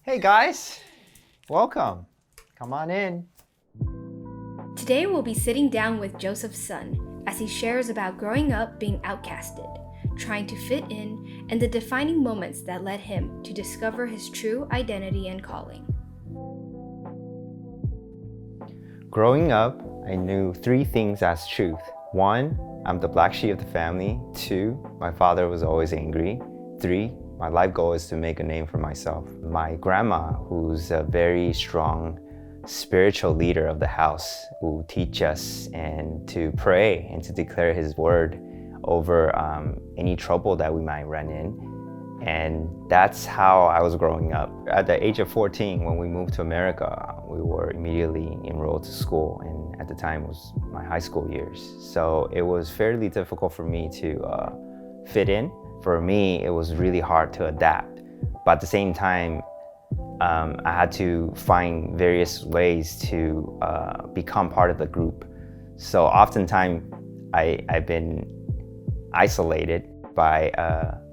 Hey guys, welcome. Come on in. Today we'll be sitting down with Joseph's son as he shares about growing up being outcasted, trying to fit in, and the defining moments that led him to discover his true identity and calling. Growing up, I knew 3 things as truth. 1, I'm the black sheep of the family. 2, my father was always angry. 3, my life goal is to make a name for myself. My grandma, who's a very strong spiritual leader of the house, will teach us and to pray and to declare his word over any trouble that we might run in. And that's how I was growing up. At the age of 14, when we moved to America, we were immediately enrolled to school, and at the time it was my high school years. So it was fairly difficult for me to fit in. For me, it was really hard to adapt. But at the same time, I had to find various ways to become part of the group. So oftentimes, I've been isolated by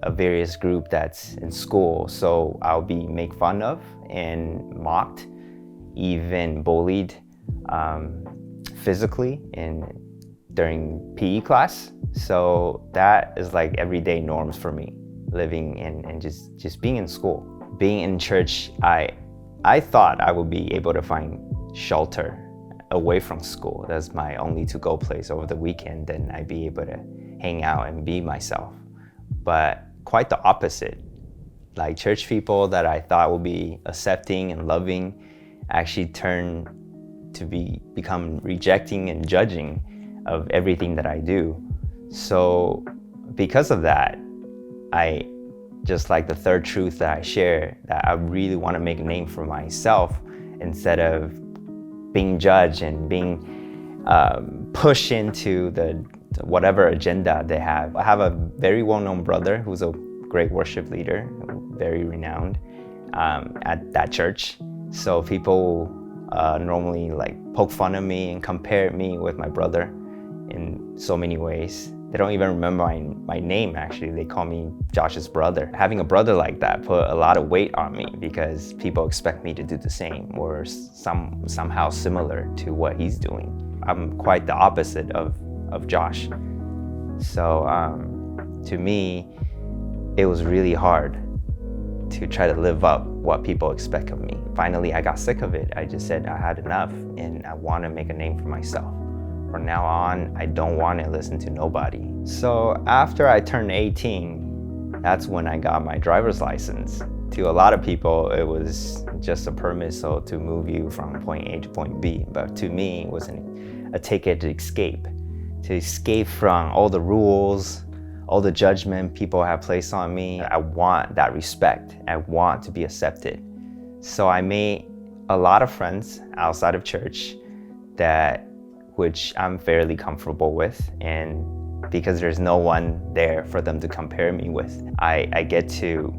a various group that's in school. So I'll be made fun of and mocked, even bullied physically during PE class. So that is like everyday norms for me, living and just being in school. Being in church, I thought I would be able to find shelter away from school. That's my only to-go place over the weekend, then I'd be able to hang out and be myself. But quite the opposite. Like church people that I thought would be accepting and loving actually turn to become rejecting and judging of everything that I do. So because of that, I just like the third truth that I share, that I really want to make a name for myself instead of being judged and being pushed into the whatever agenda they have. I have a very well-known brother who's a great worship leader, very renowned at that church. So people normally like poke fun of me and compare me with my brother in so many ways. They don't even remember my name, actually. They call me Josh's brother. Having a brother like that put a lot of weight on me because people expect me to do the same or somehow similar to what he's doing. I'm quite the opposite of Josh. So to me, it was really hard to try to live up what people expect of me. Finally, I got sick of it. I just said I had enough and I want to make a name for myself. From now on, I don't want to listen to nobody. So after I turned 18, that's when I got my driver's license. To a lot of people, it was just a permit so to move you from point A to point B. But to me, it was a ticket to escape from all the rules, all the judgment people have placed on me. I want that respect. I want to be accepted. So I made a lot of friends outside of church which I'm fairly comfortable with, and because there's no one there for them to compare me with, I get to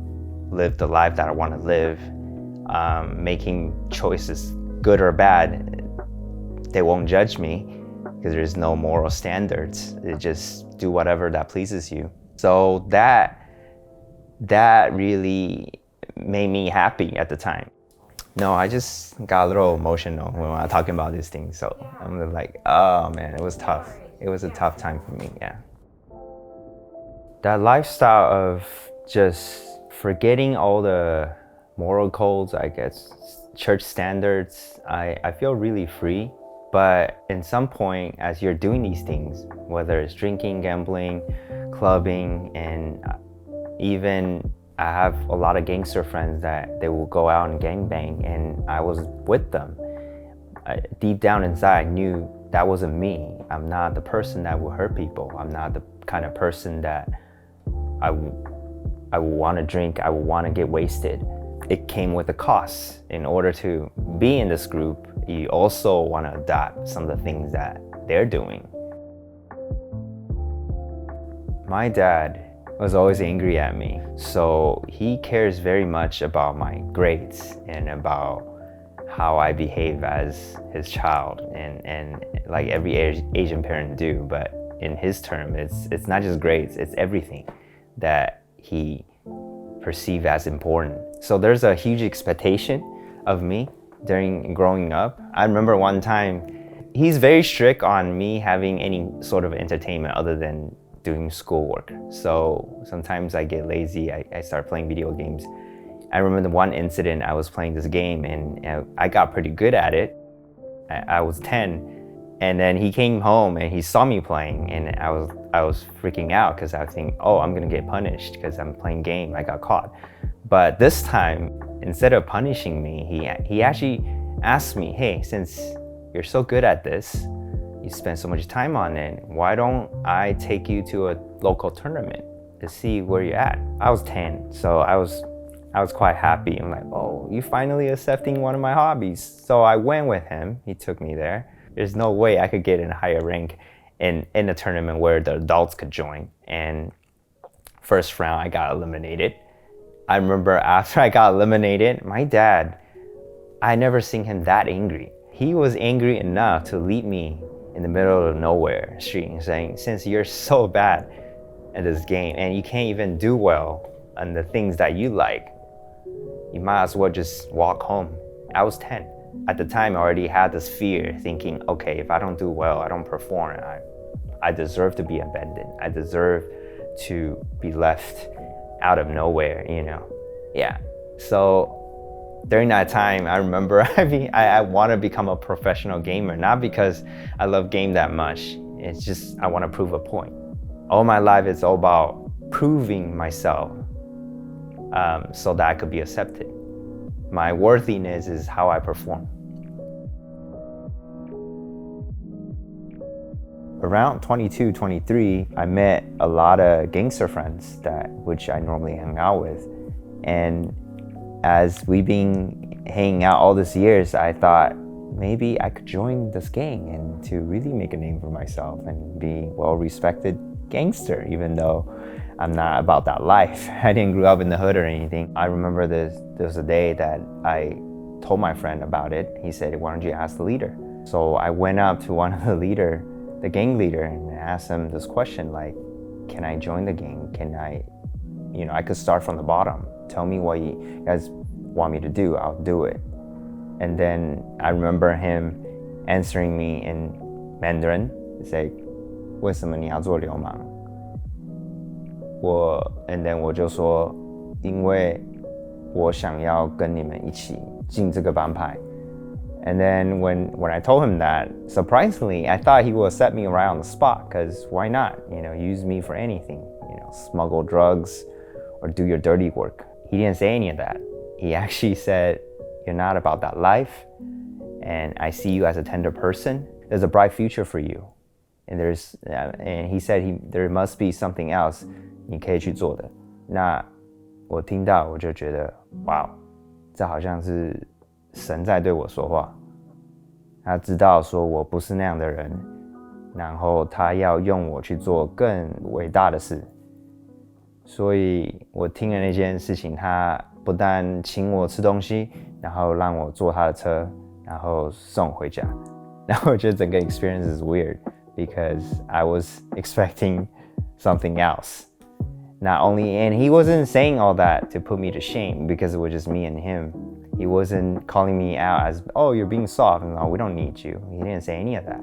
live the life that I want to live, making choices, good or bad. They won't judge me because there's no moral standards. They just do whatever that pleases you. So that really made me happy at the time. No, I just got a little emotional when I'm talking about these things. So I'm like, oh man, it was tough. It was a tough time for me, yeah. That lifestyle of just forgetting all the moral codes, I guess, church standards, I feel really free. But in some point, as you're doing these things, whether it's drinking, gambling, clubbing, and even I have a lot of gangster friends that they will go out and gangbang, and I was with them. Deep down inside, I knew that wasn't me. I'm not the person that will hurt people. I'm not the kind of person that I would want to drink, I would want to get wasted. It came with a cost. In order to be in this group, you also want to adopt some of the things that they're doing. My dad was always angry at me. So he cares very much about my grades and about how I behave as his child, and like every Asian parent do. But in his term, it's not just grades, it's everything that he perceive as important. So there's a huge expectation of me during growing up. I remember one time, he's very strict on me having any sort of entertainment other than doing schoolwork. So sometimes I get lazy, I start playing video games. I remember the one incident, I was playing this game and I got pretty good at it. I was 10, and then he came home and he saw me playing, and I was freaking out because I was thinking, oh, I'm gonna get punished because I'm playing game, I got caught. But this time, instead of punishing me, he actually asked me, hey, since you're so good at this, you spend so much time on it, why don't I take you to a local tournament to see where you're at? I was 10, so I was quite happy. I'm like, oh, you finally accepting one of my hobbies. So I went with him, he took me there. There's no way I could get in a higher rank in a tournament where the adults could join. And first round, I got eliminated. I remember after I got eliminated, my dad, I never seen him that angry. He was angry enough to leave me in the middle of nowhere street and saying, since you're so bad at this game and you can't even do well on the things that you like, you might as well just walk home. I was 10. At the time, I already had this fear thinking, okay, if I don't do well, I don't perform, I deserve to be abandoned. I deserve to be left out of nowhere, you know? Yeah. So during that time, I remember I want to become a professional gamer, not because I love game that much. It's just I want to prove a point. All my life it's all about proving myself so that I could be accepted. My worthiness is how I perform. Around 22, 23, I met a lot of gangster friends which I normally hang out with. And as we've been hanging out all these years, I thought maybe I could join this gang and to really make a name for myself and be well-respected gangster, even though I'm not about that life. I didn't grow up in the hood or anything. I remember there was a day that I told my friend about it. He said, why don't you ask the leader? So I went up to one of the gang leader, and asked him this question, like, can I join the gang? Can I could start from the bottom. Tell me what you guys want me to do, I'll do it. And then I remember him answering me in Mandarin, say, 为什么你要做流氓? And then 我就说，因为我想要跟你们一起进这个帮派。And then when I told him that, surprisingly, I thought he would set me right on the spot, because why not? Use me for anything, smuggle drugs or do your dirty work. He didn't say any of that. He actually said, you're not about that life, and I see you as a tender person. There's a bright future for you. And he said there must be something else 你可以去做的。那我听到我就觉得，哇，这好像是神在对我说话。他知道说我不是那样的人，然后他要用我去做更伟大的事。所以我听了那件事情，他不但请我吃东西，然后让我坐他的车，然后送回家。然后我觉得整个 experience is weird because I was expecting something else. Not only, and he wasn't saying all that to put me to shame because it was just me and him. He wasn't calling me out as, oh, you're being soft. No, we don't need you. He didn't say any of that.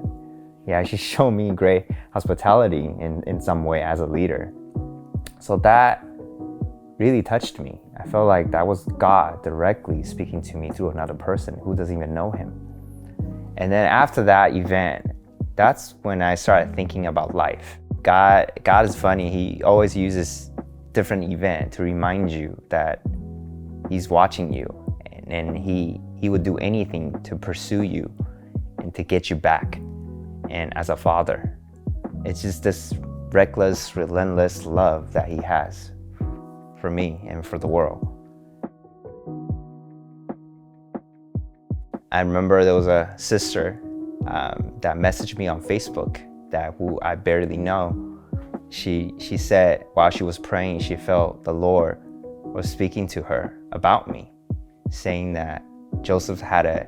He actually showed me great hospitality in some way as a leader. So that really touched me. I felt like that was God directly speaking to me through another person who doesn't even know him. And then after that event, that's when I started thinking about life. God is funny. He always uses different event to remind you that he's watching you, and he would do anything to pursue you and to get you back. And as a father, it's just this reckless, relentless love that he has for me and for the world. I remember there was a sister that messaged me on Facebook who I barely know. She said while she was praying, she felt the Lord was speaking to her about me, saying that Joseph had a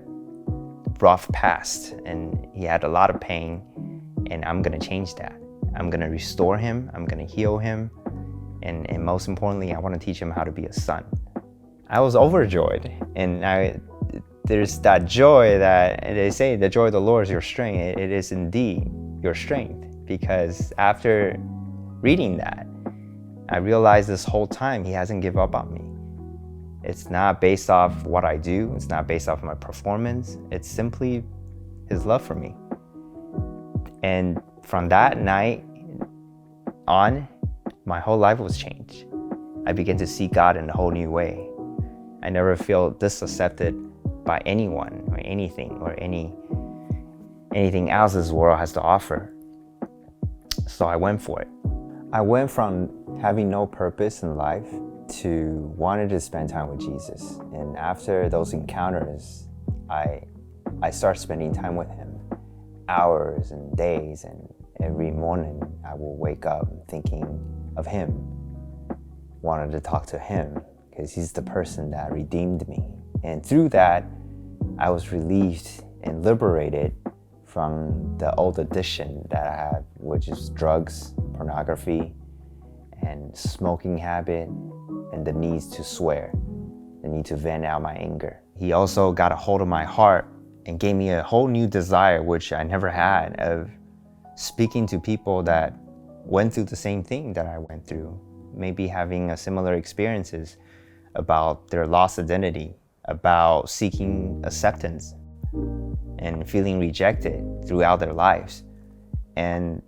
rough past and he had a lot of pain, and I'm gonna change that. I'm gonna restore him, I'm gonna heal him, And most importantly, I want to teach him how to be a son. I was overjoyed, and there's that joy that they say, the joy of the Lord is your strength. It is indeed your strength, because after reading that, I realized this whole time he hasn't given up on me. It's not based off what I do. It's not based off my performance. It's simply his love for me. And from that night on, my whole life was changed. I began to see God in a whole new way. I never felt disaccepted by anyone or anything or anything else this world has to offer. So I went for it. I went from having no purpose in life to wanting to spend time with Jesus. And after those encounters, I started spending time with him, hours and days, and every morning I will wake up thinking of him, wanted to talk to him because he's the person that redeemed me. And through that, I was relieved and liberated from the old addiction that I had, which is drugs, pornography, and smoking habit, and the need to swear, the need to vent out my anger. He also got a hold of my heart and gave me a whole new desire, which I never had, of speaking to people that went through the same thing that I went through, maybe having a similar experiences about their lost identity, about seeking acceptance and feeling rejected throughout their lives. And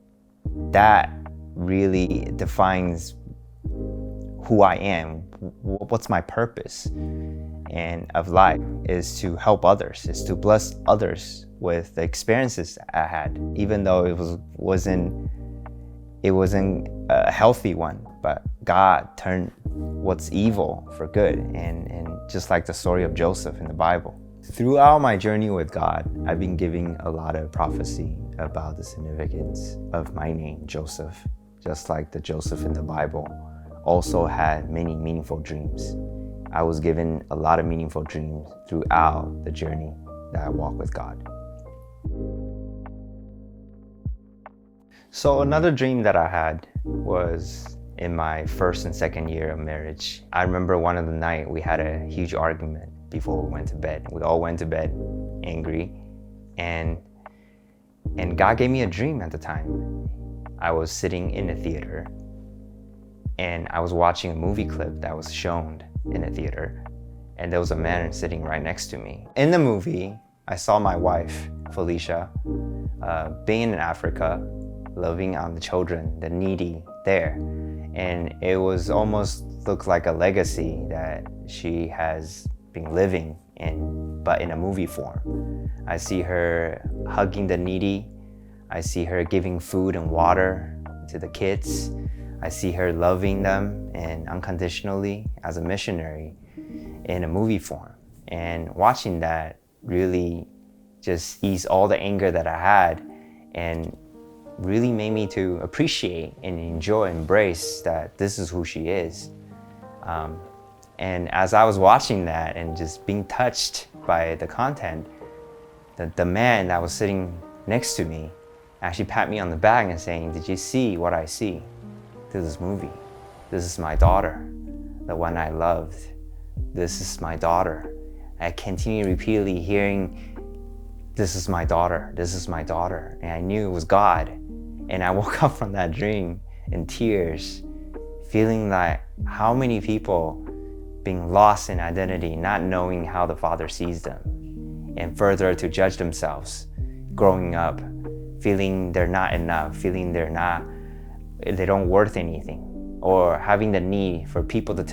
that really defines who I am, what's my purpose and of life, is to help others, is to bless others with the experiences I had, even though it wasn't a healthy one, but God turned what's evil for good, and just like the story of Joseph in the Bible. Throughout my journey with God, I've been giving a lot of prophecy about the significance of my name, Joseph, just like the Joseph in the Bible also had many meaningful dreams. I was given a lot of meaningful dreams throughout the journey that I walk with God. So another dream that I had was in my first and second year of marriage. I remember one of the night we had a huge argument before we went to bed. We all went to bed angry, and God gave me a dream at the time. I was sitting in a theater and I was watching a movie clip that was shown in a theater, and there was a man sitting right next to me. In the movie, I saw my wife, Felicia, being in Africa, loving on the children, the needy there. And it was almost looked like a legacy that she has been living in, but in a movie form. I see her hugging the needy. I see her giving food and water to the kids. I see her loving them and unconditionally as a missionary in a movie form. And watching that really just eased all the anger that I had and really made me to appreciate and enjoy, embrace that this is who she is. And as I was watching that and just being touched by the content, the man that was sitting next to me actually pat me on the back and saying, "Did you see what I see through this movie? This is my daughter, the one I loved. This is my daughter." I continue repeatedly hearing, "This is my daughter, this is my daughter." And I knew it was God. And I woke up from that dream in tears, feeling like how many people being lost in identity, not knowing how the Father sees them, and further to judge themselves, growing up, feeling they're not enough, feeling they don't worth anything, or having the need for people to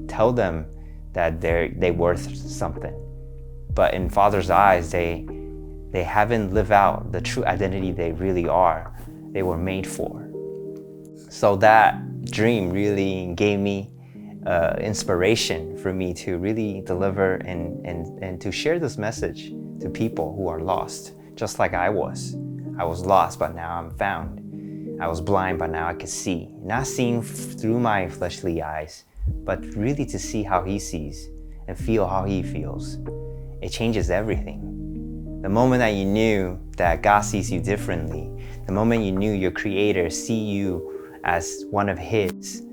tell them that they worth something. But in Father's eyes, they haven't lived out the true identity they really are, they were made for. So that dream really gave me inspiration for me to really deliver and to share this message to people who are lost, just like I was. I was lost, but now I'm found. I was blind, but now I can see. Not seeing through my fleshly eyes, but really to see how he sees and feel how he feels. It changes everything. The moment that you knew that God sees you differently, the moment you knew your Creator see you as one of His,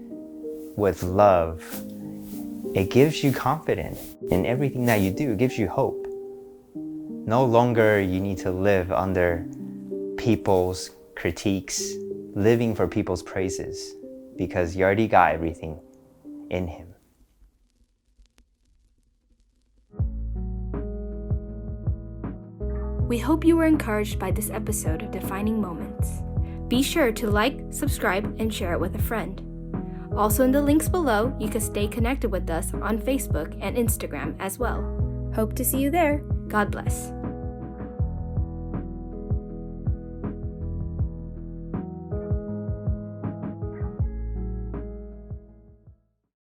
with love, it gives you confidence in everything that you do. It gives you hope. No longer you need to live under people's critiques, living for people's praises, because you already got everything in Him. We hope you were encouraged by this episode of Defining Moments. Be sure to like, subscribe, and share it with a friend. Also in the links below, you can stay connected with us on Facebook and Instagram as well. Hope to see you there. God bless.